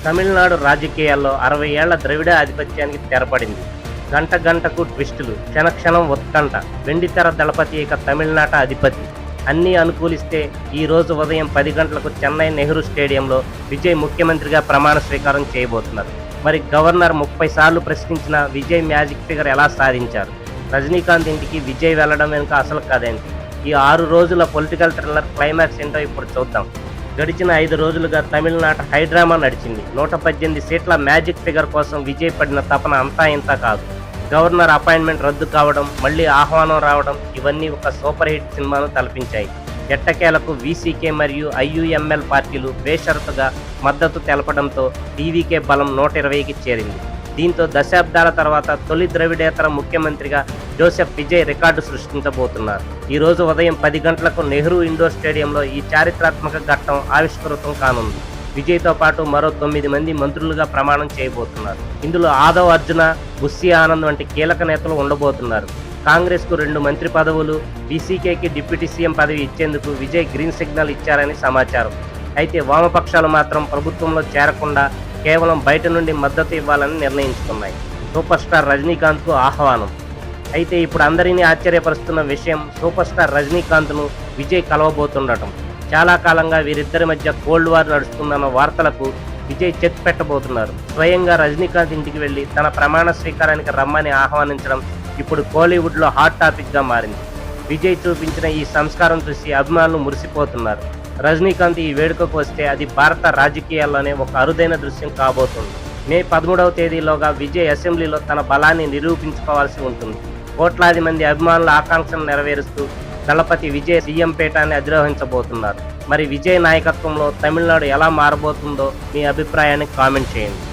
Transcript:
తమిళనాడు రాజకీయాల్లో 60 ఏళ్ల ద్రవిడ ఆధిపత్యానికి తెరపడింది. గంట గంటకు ట్విస్టులు, క్షణక్షణం ఉత్కంఠ. వెండితెర దళపతి ఇక తమిళనాట అధిపతి. అన్నీ అనుకూలిస్తే ఈ రోజు ఉదయం 10 గంటలకు చెన్నై నెహ్రూ స్టేడియంలో విజయ్ ముఖ్యమంత్రిగా ప్రమాణ స్వీకారం చేయబోతున్నారు. మరి గవర్నర్ 30 సార్లు ప్రశ్నించిన విజయ్ మ్యాజిక్ ఫిగర్ ఎలా సాధించారు? రజనీకాంత్ ఇంటికి విజయ్ వెళ్లడం వెనుక అసలు కథేంటి? ఈ 6 రోజుల పొలిటికల్ థ్రిల్లర్ క్లైమాక్స్ ఏంటో ఇప్పుడు చూద్దాం. గడిచిన 5 రోజులుగా తమిళనాట హైడ్రామా నడిచింది. 118 సీట్ల మ్యాజిక్ ఫిగర్ కోసం విజయ్ పడిన తపన అంతా ఇంత కాదు. గవర్నర్ అపాయింట్మెంట్ రద్దు కావడం, మళ్లీ ఆహ్వానం రావడం, ఇవన్నీ ఒక సూపర్ హిట్ సినిమాను తలపించాయి. ఎట్టకేలకు వీసీకే మరియు ఐయుఎంఎల్ పార్టీలు బేషరతుగా మద్దతు తెలపడంతో టీవీకే బలం 120కి చేరింది. దీంతో దశాబ్దాల తర్వాత తొలి ద్రవిడేతర ముఖ్యమంత్రిగా జోసెఫ్ విజయ్ రికార్డు సృష్టించబోతున్నారు. ఈ రోజు ఉదయం 10 గంటలకు నెహ్రూ ఇండోర్ స్టేడియంలో ఈ చారిత్రాత్మక ఘట్టం ఆవిష్కృతం కానుంది. విజయ్తో పాటు మరో 9 మంది మంత్రులుగా ప్రమాణం చేయబోతున్నారు. ఇందులో ఆదవ్ అర్జున, బుస్సీ ఆనంద్ వంటి కీలక నేతలు ఉండబోతున్నారు. కాంగ్రెస్కు 2 మంత్రి పదవులు, బీసీకేకి డిప్యూటీ సీఎం పదవి ఇచ్చేందుకు విజయ్ గ్రీన్ సిగ్నల్ ఇచ్చారని సమాచారం. అయితే వామపక్షాలు మాత్రం ప్రభుత్వంలో చేరకుండా కేవలం బయట నుండి మద్దతు ఇవ్వాలని నిర్ణయించుకున్నాయి. సూపర్ స్టార్ రజనీకాంత్కు ఆహ్వానం. అయితే ఇప్పుడు అందరినీ ఆశ్చర్యపరుస్తున్న విషయం సూపర్ స్టార్ రజనీకాంత్ను విజయ్ కలవబోతుండటం. చాలా కాలంగా వీరిద్దరి మధ్య కోల్డ్ వార్ నడుస్తుందన్న వార్తలకు విజయ్ చెక్ పెట్టబోతున్నారు. స్వయంగా రజనీకాంత్ ఇంటికి వెళ్లి తన ప్రమాణ స్వీకారానికి రమ్మని ఆహ్వానించడం ఇప్పుడు కోలీవుడ్లో హాట్ టాపిక్గా మారింది. విజయ్ చూపించిన ఈ సంస్కారం చూసి అభిమానులు మురిసిపోతున్నారు. రజనీకాంత్ ఈ వేడుకకు వస్తే అది భారత రాజకీయాల్లోనే ఒక అరుదైన దృశ్యం కాబోతుంది. మే 13వ తేదీలోగా విజయ్ అసెంబ్లీలో తన బలాన్ని నిరూపించుకోవాల్సి ఉంటుంది. కోట్లాది మంది అభిమానుల ఆకాంక్షను నెరవేరుస్తూ దళపతి విజయ్ సీఎం పీఠాన్ని అధిరోహించబోతున్నారు. మరి విజయ్ నాయకత్వంలో తమిళనాడు ఎలా మారబోతుందో మీ అభిప్రాయాన్ని కామెంట్ చేయండి.